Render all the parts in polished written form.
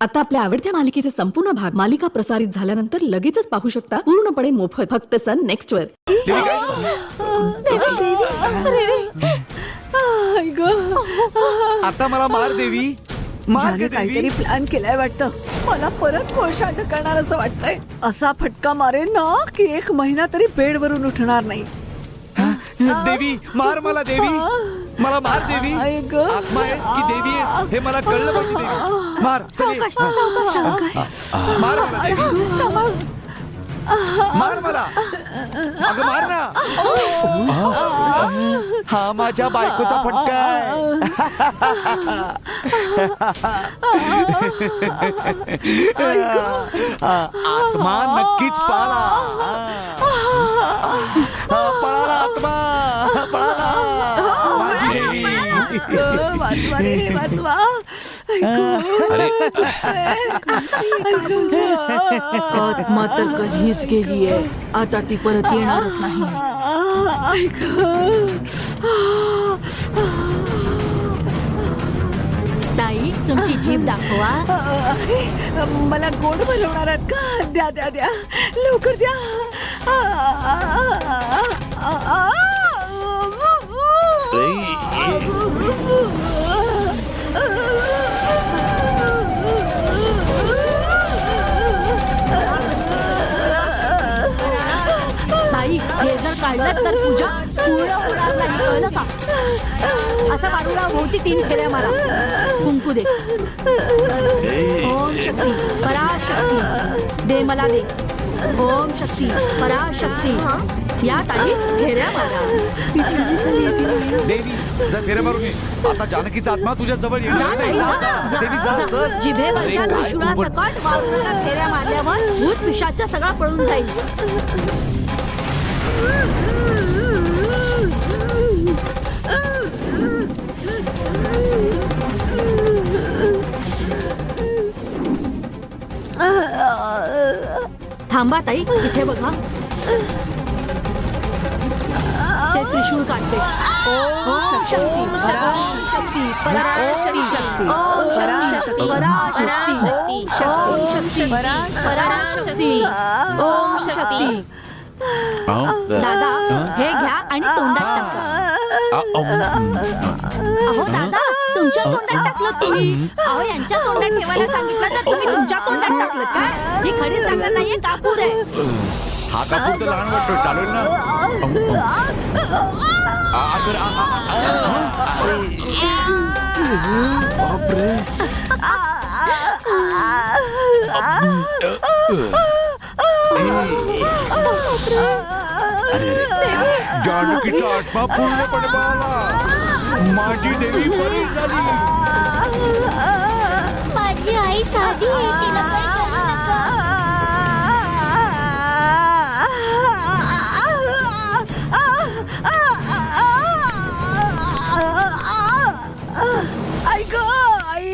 आता आपल्या आवडत्या मालिकेचे संपूर्ण भाग मालिका प्रसारित झाल्यानंतर लगेचच पाहू शकता पूर्णपणे मोफत फक्त सन नेक्स्ट वर. आता मला मार देवी, मार याने काहीतरी प्लॅन केलाय वाटतं. मला परत कोळशा ढकलणार असं वाटतंय. असा फटका मारेन ना की 1 महिना तरी बेडवरून उठणार नाही. देवी मार मला देवी, मला मार देवी. आई गं. आत्मा आहेस की देवी आहेस हे मला कळलं पाहिजे देवी. मार चल ये. मार मला देवी, मार मला. अगं मार ना. हा माझ्या बायकोचा फटका आत्मा नक्कीच पळाला. पळाला आत्मा, पळाला. माझी देवी. वाचवा रे वाचवा. आत्मा तर कधीच गेलीये, आता ती परत येणारच नाही. ताई तुमची जीभ दाखवा. मला गोड बनवणार आहात का? द्या द्या द्या लवकर द्या. ताई हे जर काढलं तर पूजा पूर्ण होणार नाही, कळलं का? असं बाजूला भोवती 3 फेऱ्या मारा. कुंकू दे. ओम शक्ती पराशक्ती दे मला दे. ओम शक्ती पराशक्ती. या ताई फेऱ्या मारा. देवी जर फेऱ्या मारून ये. आता जानकीचा आत्मा तुझ्या जवळ जा येणार ताई, नाही. जा, देवी जा, जा, चल. जा. जिभेवरच्या अरे, काय त्रिशूळा तू पण- सकट वाळूला फेऱ्या मारल्यावर भूत पिशाचं सगळं पळून जाईल. थांबा ताई, इथे बघा. ते त्रिशूळ काढते. ओम शक्ती पराशक्ती पराशक्ती. ओम शक्ती पराशक्ती. ओम शक्ती पराशक्ती. ओम शक्ती. दादा हे घ्या आणि तोंडात टाका. अहो दादा तुमच्या तोंडात टाकलं तुम्ही. अहो यांच्या तोंडात ठेवायला सांगितलं तर तुम्ही तुमच्या तोंडात टाकलं काय? ही खडी सांगत नाहीये, कापूर आहे. हा कापूर तर लहान वाटतो, चालेल ना? बापरे. जानकीचा आत्मा पूर्णपणे पळाला. माझी देवी बरी झाली. माझी आई साधी आहे, तिला काही करू नका. ऐक आई,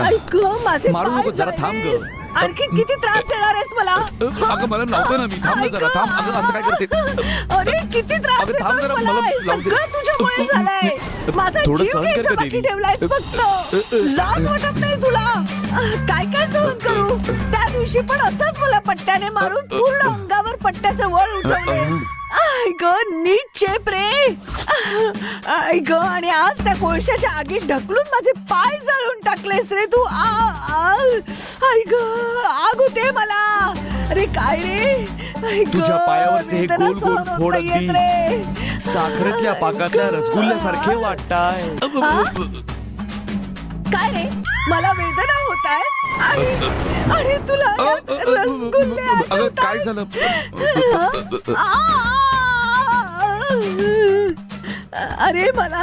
ऐक माझे मारू पाय नको, जरा थांब ग. जाळलेस. आणखी किती त्रास देणार आहेस मला? अगं मला नव्हतं ना, मी थांब ना जरा, थांब. अगं असं काय करते? अरे किती त्रास अगं थांब देतोस जरा, मला? मला हे लावू दे. सगळं तुझ्यामुळे झालंय. माझा थोडं जीव सहन कर घ्यायचा गं बाकी देवी. ठेवलायस फक्त. लाज वाटत नाही तुला? काय काय सहन करू? त्या दिवशी पण असंच मला पट्ट्याने मारून पूर्ण अंगावर पट्ट्याचं वळ उठवले. आई ग नीट चेप रे. आई ग आणि आज त्या कोळशाच्या आगीत ढकलून माझे पाय जळून टाकलेस रे तू. आई ग आग होते मला. अरे काय रे. आई ग, तुझ्या पायावरचे हे वेदना गोल गोल सहन होत फोड नाहीयेत अगदी रे. साखरेतल्या पाकातल्या रसगुल्ल्यासारखे वाटताय. काय रे मला वेदना होत आहे आणि तुला यात रसगुल्ले अगं आठवतात? काय झालं? अरे मला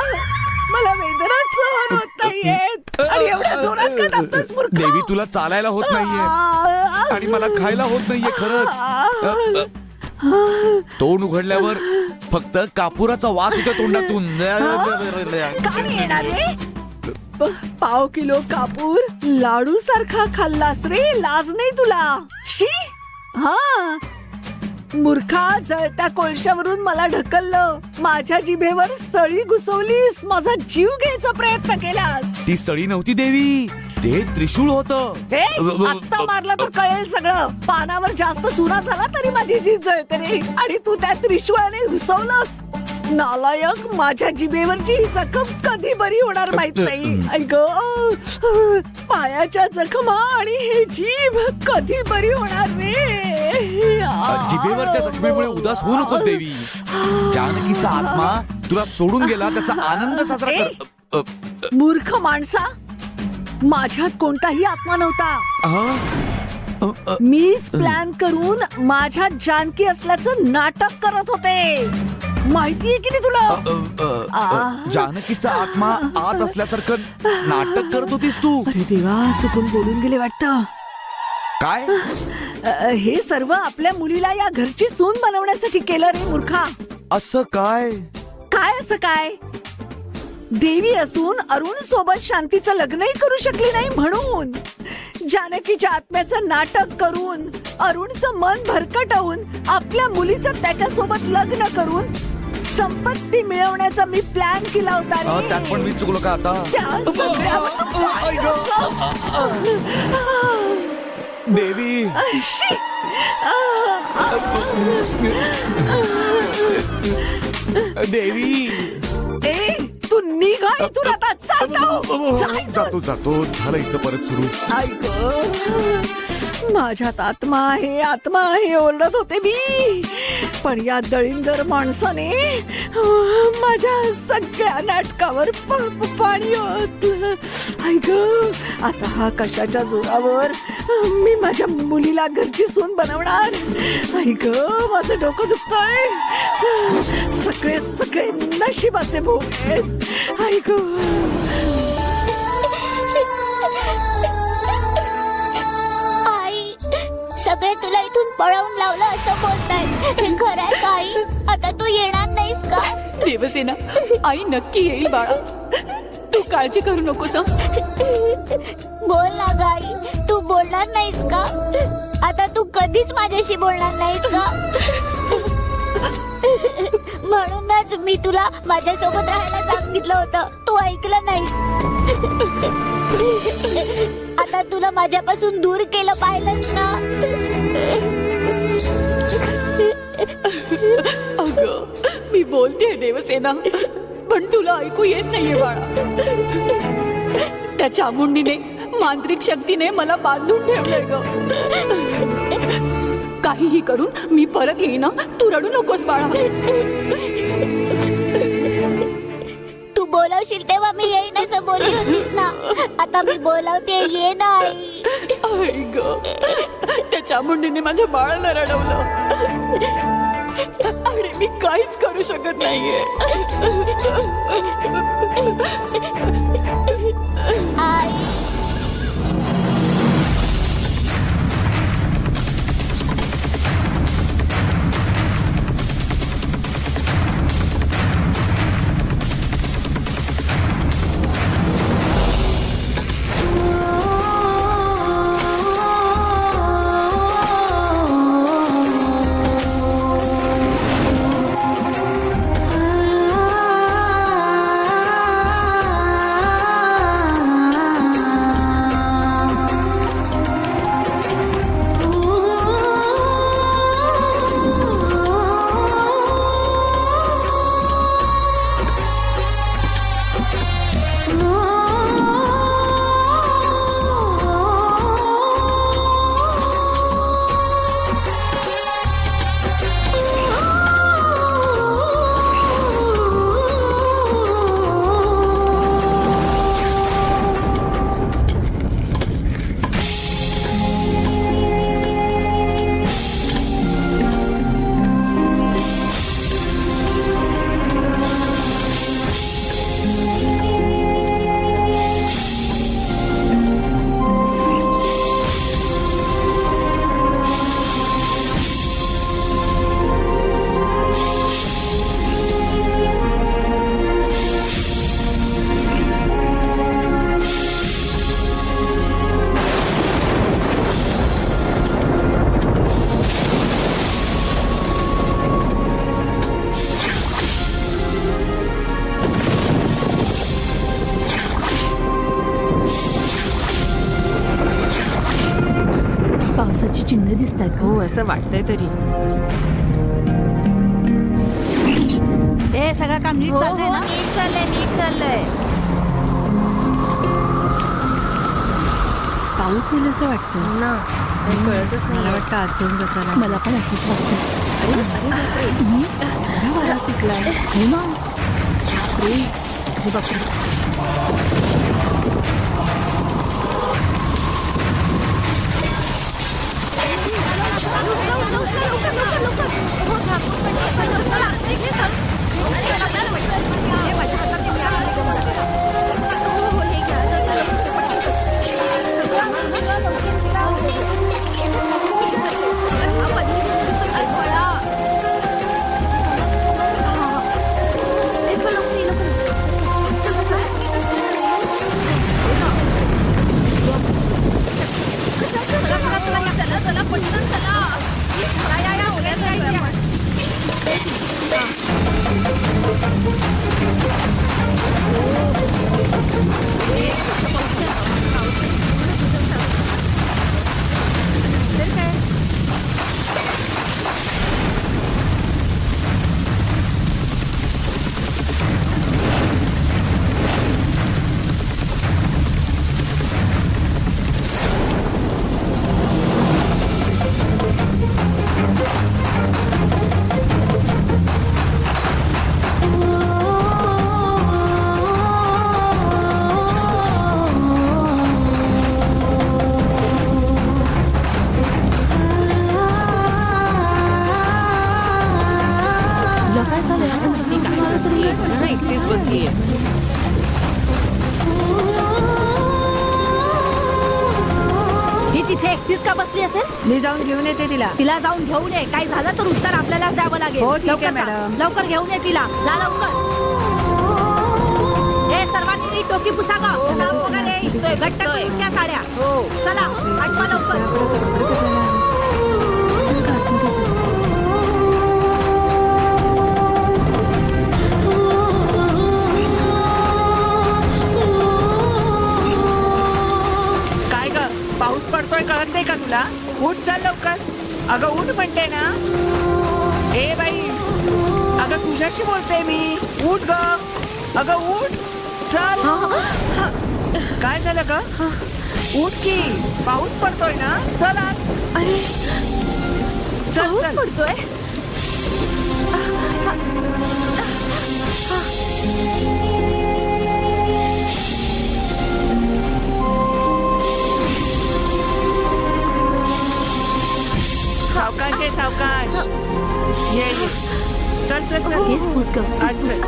वेदना सहन होत नाहीयेत. आणि एवढ्या जोरात का दाबतोस मूर्ख? देवी तुला चालायला होत नाहीये आणि मला खायला होत नाहीये खरंच. तोंड उघडल्यावर फक्त कापुराचा वास येतो तोंडातून. का नाही येणार रे? पाव किलो कापूर लाडू सारखा खाल्लास रे. लाज नाही तुला? शी. हा मूर्खा, जळत्या कोळशावरून मला ढकललं. माझ्या जिभेवर सळी घुसवलीस. माझा जीव घ्यायचा प्रयत्न केलास. ती सळी नव्हती देवी, ते त्रिशूळ होतं. हे आत्ता मारलं तर कळेल सगळं. पानावर जास्त चुना झाला तरी माझी जीभ जळते रे. आणि तू त्या त्रिशूळाने घुसवलंस. नालायक, माझ्या जिभेवरची ही जखम कधी बरी होणार माहित नाही. ऐक, पायाच्या जखमा आणि हे जीभ कधी बरी होणार रे. जिभेवरच्या जखमेमुळे उदास होऊ नकोस देवी. जानकीचा आत्मा तुला सोडून गेला, त्याचा आनंद साजरा कर. मूर्ख माणसा, माझ्यात कोणताही आत्मा नव्हता. मीच प्लॅन करून माझ्या जानकी असल्याचं नाटक करत होते. माहितीये की नाही तुला? जानकीचा आत्मा आत असल्यासारखं नाटक करत होतीस तू. अरे देवा, चुकून बोलून गेले वाटतं. काय? हे सर्व आपल्या मुलीला या घरची सून बनवण्यासाठी केलं रे मूर्खा. असं काय? काय असं काय? देवी असून अरुण सोबत शांतीचं लग्नही करू शकली नाही म्हणून जानकीच्या आत्म्याचं नाटक करून अरुणचं मन भरकटवून आपल्या मुलीचं त्याच्यासोबत लग्न करून संपत्ती मिळवण्याचा मी प्लॅन केला होता रे. त्यात पण मी चुकलो का आता? त्या सगळ्यावर तू काय देवी, शी. देवी. ए, तू निघा इथून आता. चालतो. जातो जातो. झालं हिचं परत सुरू. ऐक, माझ्यात आत्मा आहे ओरडत होते मी. पण या दळींदर माणसाने माझ्या सगळ्या नाटकावर पाणी ओतलं. ऐक, आता हा कशाच्या जोरावर मी माझ्या मुलीला घरची सून बनवणार. ऐक, माझं डोकं दुखतंय. सगळे नशिबाचे भोग आहेत. ऐक, आई, सगळे तुला इथून पळवून लावलं असं बोलताय. हे खरं आहे का आई? आता तू येणार नाहीस का? देवसेना, आई नक्की येईल बाळा. तू काळजी करू नकोस. बोल ना ग आई, तू बोलणार नाहीस का? आता तू कधीच माझ्याशी बोलणार नाहीस का? म्हणूनच मी तुला माझ्यासोबत राहायला सांगितलं होतं. तू ऐकलं नाहीस. आता तुला माझ्यापासून दूर केलं पाहिलंस ना. अगं, मी बोलतेय देवसेना, पण तुला ऐकू येत नाहीये बाळा. त्या चामुंडीने मांत्रिक शक्तीने मला बांधून ठेवलंय ग. काहीही करून मी परत येईना. तू रडू नकोस बाळा. तू बोलवशील तेव्हा मी येईन असं बोलली होतीस ना. आता मी बोलवते, ये ना आई. आई ग, त्या चामुंडीने माझ्या बाळाला रडवलं आणि मी काहीच करू शकत नाहीये. आई, पावसाची चिन्ह दिसत आहेत हो असं वाटतंय तरी. हे सगळं काम नीट चाललंय ना? नीट चाललंय. पाऊस येईल असं वाटतं ना कळतच मला नाही. वाटतं आज जाऊन बसायला मला पण असंच वाटतं. वारा सुटलाय हो ना. बापरे. हे बापरे. एकटीच बसलीये. ही तिथे एकटीच का बसली असेल? मी जाऊन घेऊन येते तिला. तिला जाऊन घेऊन ये. काय झालं तर उत्तर आपल्याला द्यावं लागेल. हो, ठीक आहे, लवकर जा. मॅडम. लवकर घेऊन ये तिला. जा लवकर. हे सर्वांनी नीट टोकी पुसा गं. साप वगैरे घट्ट करून त्या साड्या. चला आठवा लवकर. काय ग पाऊस पडतोय कळत नाही का तुला? उठ चल लवकर. अगं उठ म्हणते ना. ए बाई अगं तुझ्याशी बोलते मी. उठ ग. अगं उठ चल. काय झालं ग? उठ की. पाऊस पडतोय ना. चल आत. अरे चल पाऊस चल. पडतोय. सावकाश आहे सावकाश. ये ये. चल चल चल. हेच पुस गं. आत चल.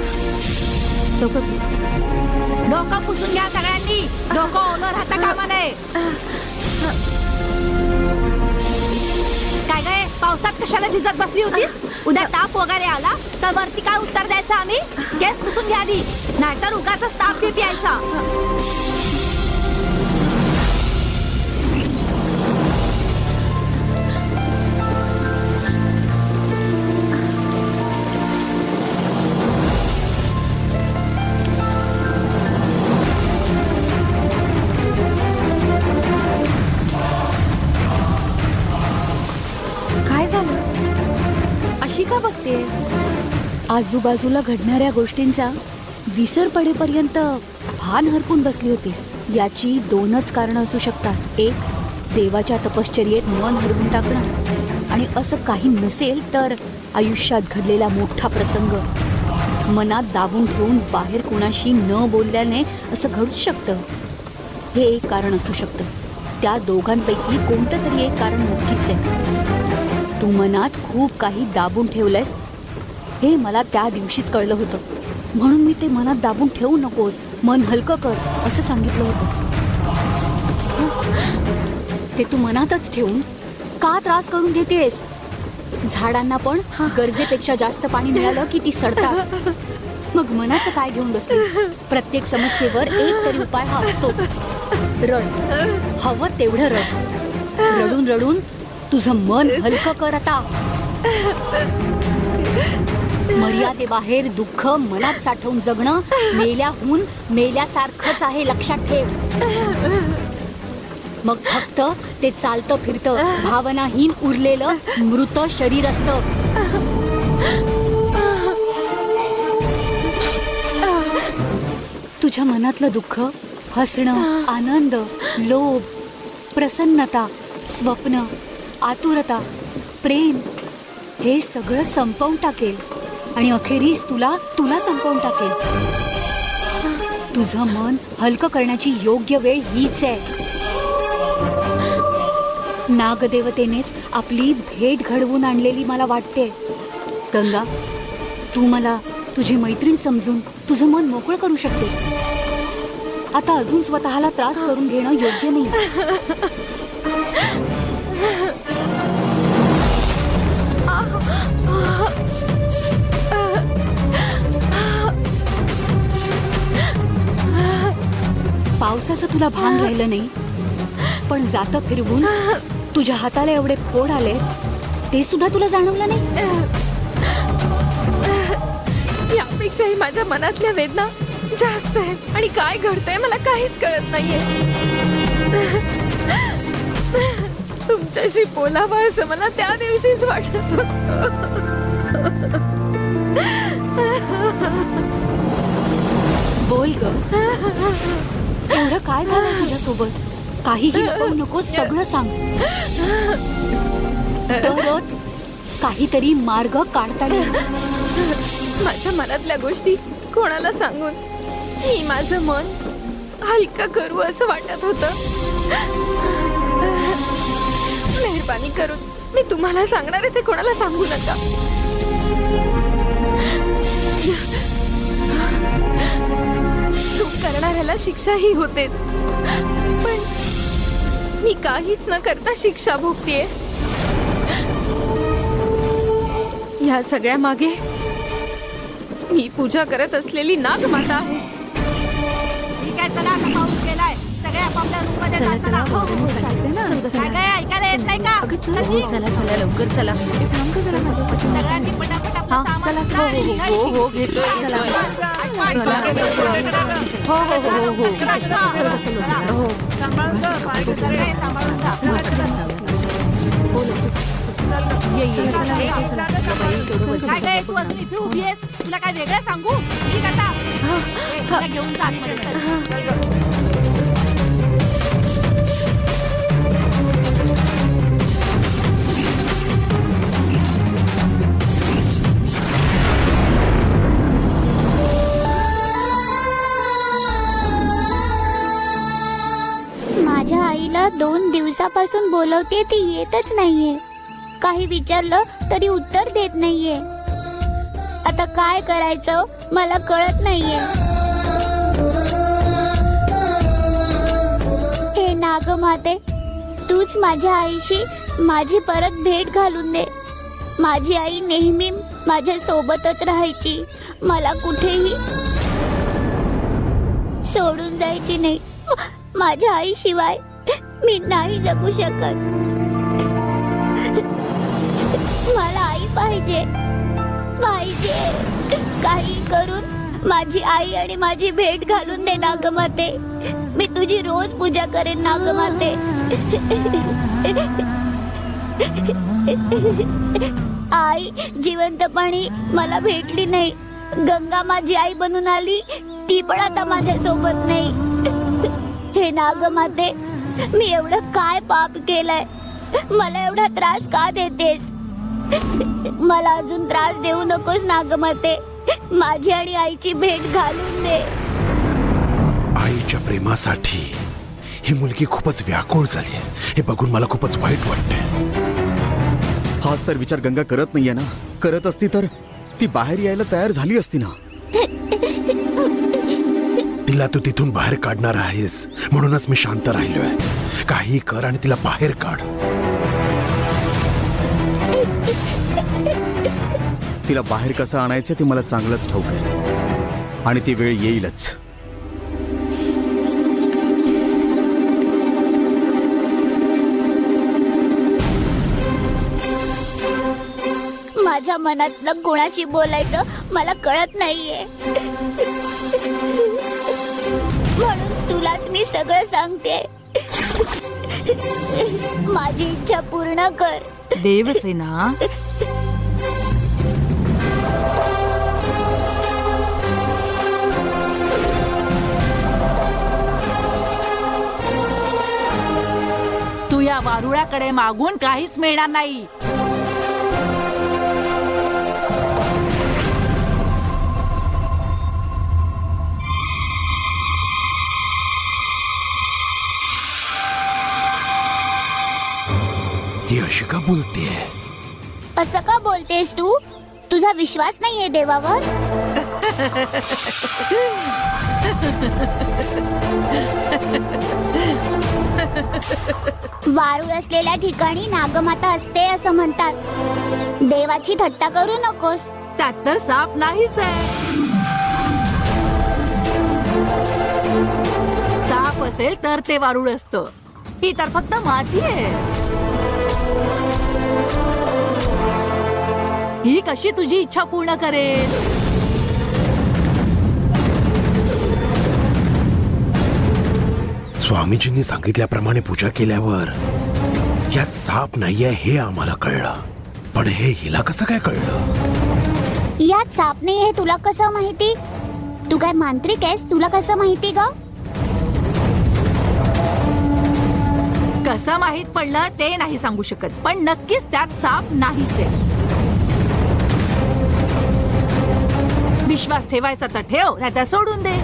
डोकं पुस. डोकं पुसून घ्या सगळ्यांनी. डोकं ओलं राहता कामा नये. काय काय पावसात कशाला भिजत बसली होतीस? उद्या ताप वगैरे आला तर वरती काय उत्तर द्यायचं आम्ही? केस पुसून घ्या आधी. नाहीतर उगाचच ताप देत यायचा. काय झालं? अशी का बघतेस? आजूबाजूला घडणाऱ्या गोष्टींचा विसर पडेपर्यंत भान हरपून बसली होतीस. याची दोनच कारणं असू शकतात. एक, देवाच्या तपश्चर्येत मन हरवून टाकणं. आणि असं काही नसेल तर आयुष्यात घडलेला मोठा प्रसंग मनात दाबून ठेवून बाहेर कोणाशी न बोलल्याने असं घडूच शकतं. हे एक कारण असू शकतं. त्या दोघांपैकी कोणतं तरी एक कारण नक्कीच आहे. तू मनात खूप काही दाबून ठेवलंयस हे मला त्या दिवशीच कळलं होतं. म्हणून मी ते मनात दाबून ठेवू नकोस, मन हलकं कर असं सांगितलं होतं. ते तू मनातच ठेवून का त्रास करून घेतेस? झाडांना पण गरजेपेक्षा जास्त पाणी मिळालं की ती सडतात. मग मनाचं काय घेऊन बसलीस? प्रत्येक समस्येवर एक तरी उपाय हा असतो. रड, हवं तेवढं रड. रडून रडून तुझं मन हलकं कर आता. मर्यादेबाहेर दुःख मनात साठवून जगणं मेल्याहून मेल्यासारखंच आहे, लक्षात ठेव. मग फक्त ते चालतं फिरतं भावनाहीन उरलेलं मृत शरीर असतं. तुझ्या मनातलं दुःख, हसणं, आनंद, लोभ, प्रसन्नता, स्वप्न, आतुरता, प्रेम हे सगळं संपवून टाकेल आणि अखेरीस तुला संपवून टाकेल. तुझं मन हलकं करण्याची योग्य वेळ हीच आहे. नागदेवतेनेच आपली भेट घडवून आणलेली मला वाटते. गंगा, तू मला तुझी मैत्रीण समजून तुझं मन मोकळं करू शकतेस. आता अजून स्वतःला त्रास करून घेणं योग्य नाही. पावसाचं तुला भान राहिलं नाही, पण जातं फिरवून तुझ्या हाताला एवढे फोड आले ते सुद्धा तुला जाणवलं नाही. यापेक्षाही माझ्या मनातल्या वेदना जास्त आहेत आणि काय घडतंय मला काहीच कळत नाहीये. तुमच्याशी बोलावं असं मला त्या दिवशीच वाटत होतं. बोल ग, एवढं काय झालं तुझ्यासोबत? काहीही लपवू नको, सगळं सांग. तरच काहीतरी मार्ग काढता येईल. माझ्या मनातल्या गोष्टी कोणाला सांगून मी माझं मन हलकं करू असं वाटत होतं. मेहरबानी करून मी तुम्हाला सांगणार आहे ते कोणाला सांगू नका. चूक करणाऱ्याला शिक्षा ही होतेच, पण मी काहीच न करता शिक्षा भोगतेय. या सगळ्या मागे मी पूजा करत असलेली नागमाता आहे. ठीक आहे, चला आता पाऊस गेलाय. सगळे आपापल्या रूममध्ये जा. चला. हो, चालतंय ना. काय काय ऐकायला येत नाही का? चला लवकर चला. सगळ्यांनी पटापट आपलं सामान उचला आणि निघायची. हो घेतोय. सांभाळून जा, सगळे सांभाळून जा. काय काय तू अजून इथे उभी आहेस? तुला काय वेगळं सांगू? ठीक आता तुला घेऊन जा आतमध्ये. चल. माझ्या आईला 2 दिवसापासून बोलवते, ती येतच नाहीये. काही विचारलं तरी उत्तर देत नाहीये. आता काय करायचं मला कळत नाहीये. हे नागमाते, तूच माझ्या आईशी माझी परत भेट घालून दे. माझी आई नेहमी माझ्या सोबतच राहायची, मला कुठेही सोडून जायची नाही. माझ्या आईशिवाय मी नाही जगू शकत. मला आई पाहिजे. काही करून माझी आई आणि माझी भेट घालून दे नागमाते. मी तुझी रोज पूजा करेन नागमाते. आई जिवंतपणी मला भेटली नाही. गंगा माझी आई बनून आली, ती पण आता माझ्या सोबत नाही. हे नागमाते, मी एवढं काय पाप केलंय? मला एवढा त्रास का देतेस? मला अजून त्रास देऊ नकोस नागमाते. माझी आणि आईची भेट घालून दे. आईच्या प्रेमासाठी ही मुलगी खूपच व्याकुळ झाली आहे. हे बघून मला खूपच वाईट वाटतंय. हाच तर विचार गंगा करत नाहीये ना. करत असती तर ती बाहेर यायला तयार झाली असती ना. तिला तू तिथून बाहेर काढणार आहेस म्हणूनच मी शांत राहिलोय. काही कर आणि तिला बाहेर काढ. तिला बाहेर कसं आणायचं ते मला चांगलंच ठाऊक आहे आणि ती वेळ येईलच. माझ्या मनातलं कोणाशी बोलायचं मला कळत नाहीये. म्हणून तुलाच मी सगळं सांगते. माझी इच्छा पूर्ण कर. देवसेना, तू या वारुळाकडे मागून काहीच मिळणार नाही. ही अशी का बोलतेय? असं का बोलतेस तू? तुझा विश्वास नाहीये देवावर? वारूळ असलेल्या ठिकाणी नागमाता असते असं म्हणतात. देवाची थट्टा करू नकोस. त्यात तर साप नाहीच आहे. साप असेल तर ते वारुळ असतं. ही तर फक्त माती आहे. ही कशी तुझी इच्छा पूर्ण करेल? स्वामीजींनी सांगितल्याप्रमाणे पूजा केल्यावर यात साप नाहीये हे आम्हाला कळलं, पण हे हिला कसं काय कळलं? यात साप नाही हे तुला कसं माहिती? तू काय मांत्रिक आहेस? तुला कसं माहिती ग? कसं माहित पडलं ते नाही सांगू शकत, पण नक्कीच त्यात साप नाहीच आहे. विश्वास ठेवायचा तर ठेव, नाहीतर सोडून दे.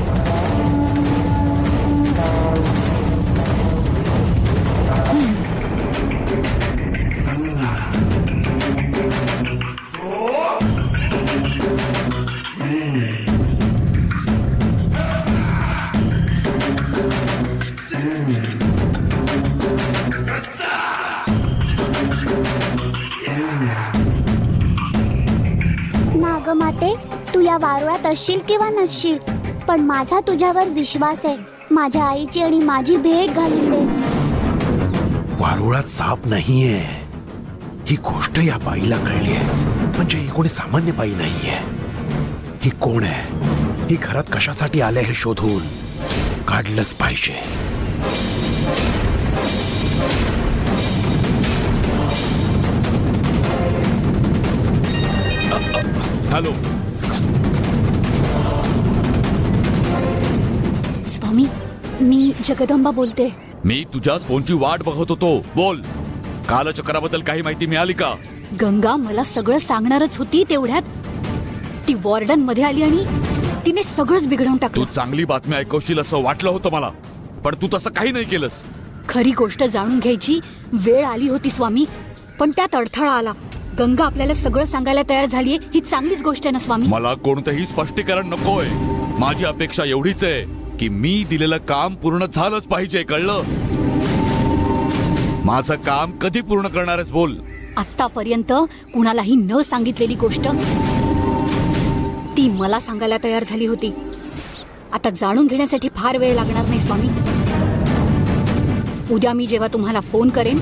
नागमाते, तू या वारुळात असशील किंवा नसशील, पण माझा तुझ्यावर विश्वास आहे. माझ्या आईची आणि माझी भेट घालून दे. वारुळात साप नाहीये ही गोष्ट या बाईला कळलीये. म्हणजे ही कोणी सामान्य बाई नाहीये. ही कोण आहे? ही घरात कशासाठी आले हे शोधून काढलंच पाहिजे. हॅलो स्वामी, मी जगदंबा बोलते. मी तुझ्याच फोनची वाट बघत होतो. बोल, कालचक्राबद्दल काही माहिती मिळाली का? गंगा मला सगळं सांगणारच होती, तेवढ्यात ती वॉर्डन मध्ये आली आणि तिने सगळंच बिघडवून तू टाकलं. चांगली बातमी ऐकवशील असं वाटलं होतं मला, पण तू तसं काही नाही केलंस. खरी गोष्ट जाणून घ्यायची वेळ आली होती स्वामी, पण त्यात अडथळा आला. गंगा आपल्याला सगळं सांगायला तयार झालीये, ही चांगलीच गोष्ट आहे ना स्वामी? मला कोणतंही स्पष्टीकरण नकोय. माझी अपेक्षा एवढीच आहे की मी दिलेलं काम पूर्ण झालंच पाहिजे, कळलं? माझं काम कधी पूर्ण करणार आहेस? बोल. आतापर्यंत कुणालाही न सांगितलेली गोष्ट ती मला सांगायला तयार झाली होती. आता जाणून घेण्यासाठी फार वेळ लागणार नाही स्वामी. उद्या मी जेव्हा तुम्हाला फोन करेन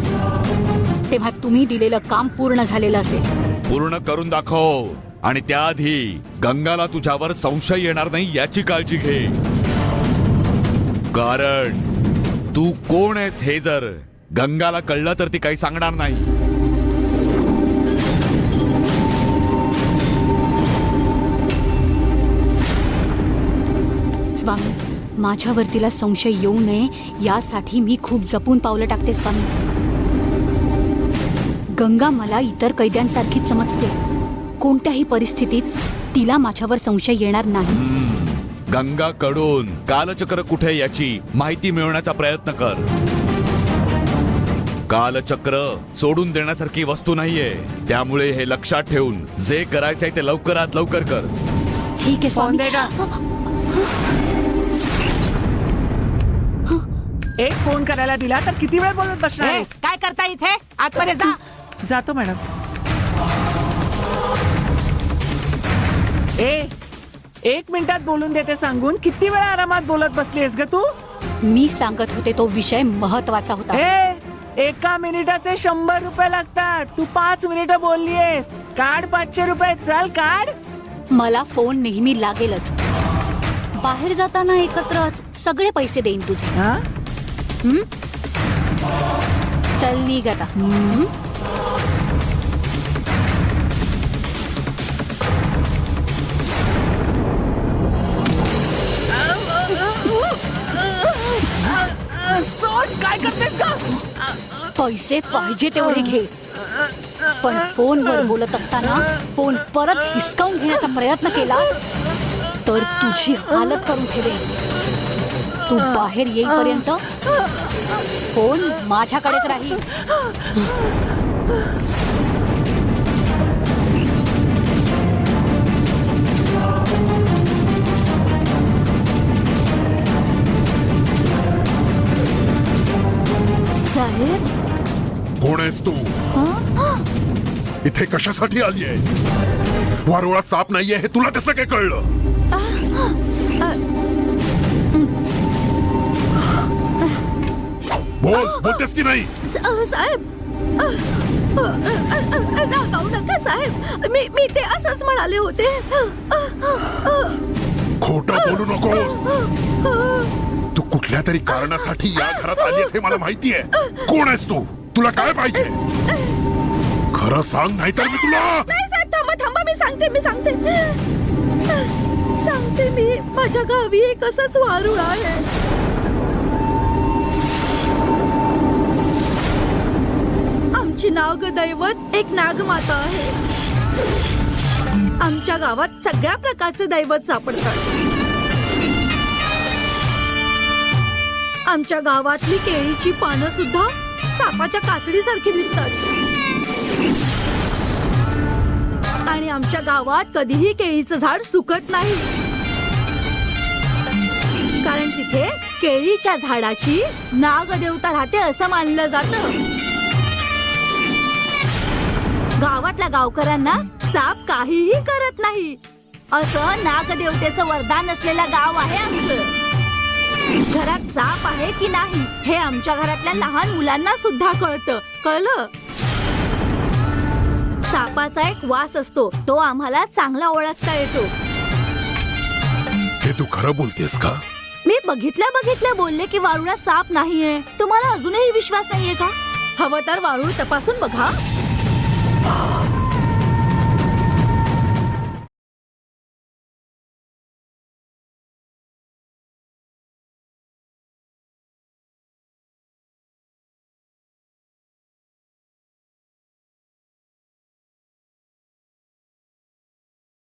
तेव्हा तुम्ही दिलेलं काम पूर्ण झालेलं असेल. पूर्ण करून दाखव, आणि त्याआधी गंगाला तुझ्यावर संशय येणार नाही याची काळजी घे. कारण तू कोण आहेस हे जर गंगाला कळलं तर ती काही सांगणार नाही. स्वामी, माझ्यावर तिला संशय येऊ नये यासाठी मी खूप जपून पावलं टाकते स्वामी. गंगा मला इतर कैद्यांसारखीच समजते. कोणत्याही परिस्थितीत तिला माझ्यावर संशय येणार नाही. गंगाकडून कालचक्र कुठे याची माहिती मिळवण्याचा प्रयत्न कर. कालचक्र सोडून देण्यासारखी वस्तू नाहीये, त्यामुळे हे लक्षात ठेवून जे करायचंय ते लवकरात लवकर कर. ठीक आहे स्वामी. एक फोन करायला दिला तर किती वेळ बोलत बसणार ए, आहेस? काय करता इथे? आतमध्ये जा. जातो मॅडम. एक मिनिटात बोलून देते सांगून किती वेळ आरामात बोलत बसलीस ग तू? मी सांगत होते तो विषय महत्वाचा होता. एका मिनिटाचे 100 रुपये लागतात. तू 5 मिनिटं बोललीयस. काढ 500 रुपये. चल काढ. मला फोन नेहमी लागेलच. बाहेर जाताना एकत्रच सगळे पैसे देईन तुझे. हा? हं? चल निघ आता. सोड, काय करतेस का? पैसे पाहिजे तेवढे घे, पण फोनवर बोलत असताना फोन परत हिसकावून घेण्याचा प्रयत्न केला तर तुझी हालत करून ठेवेल. तू बाहेर येईपर्यंत फोन माझ्याकडेच राहील. साहेब, कोण आहेस तू? इथे कशासाठी आली आहेस? वारुळात साप नाहीये हे तुला कसं काय कळलं? बोलतेस की नाही? साहेब, रागावू नका साहेब. मी ते असंच म्हणाले होते. खोटं बोलू नकोस. तू कुठल्या तरी कारणासाठी या घरात आलीस हे मला माहितीये. कोण आहेस तू? तुला काय पाहिजे? खरं सांग, नाहीतर मी तुला. नाही साहेब, थांबा थांबा, मी सांगते मी. माझ्या गावी एक असंच वारुळ आहे. आमची नागदैवत एक नागमाता आहे. आमच्या गावात सगळ्या प्रकारचे दैवत सापडतात. आमच्या गावातली केळीची पानं सुद्धा सापाच्या कातडीसारखी दिसतात. आणि आमच्या गावात कधीही केळीचं झाड सुकत नाही, कारण तिथे केळीच्या झाडाची नागदेवता राहते असं मानलं जातं. गावातल्या गावकऱ्यांना साप काहीही करत नाही असं नागदेवतेचं वरदान असलेलं गाव आहे आमचं. घरात साप आहे की नाही हे आमच्या घरातल्या लहान मुलांना सुद्धा कळलं. सापाचा एक वास असतो, तो आम्हाला चांगला ओळखता येतो. हे तू खरं बोलतेस का? मी बघितल्या बोलले की वारुळात साप नाहीये. तुम्हाला अजूनही विश्वास नाहीये का? हवं तर वारुळ तपासून बघा.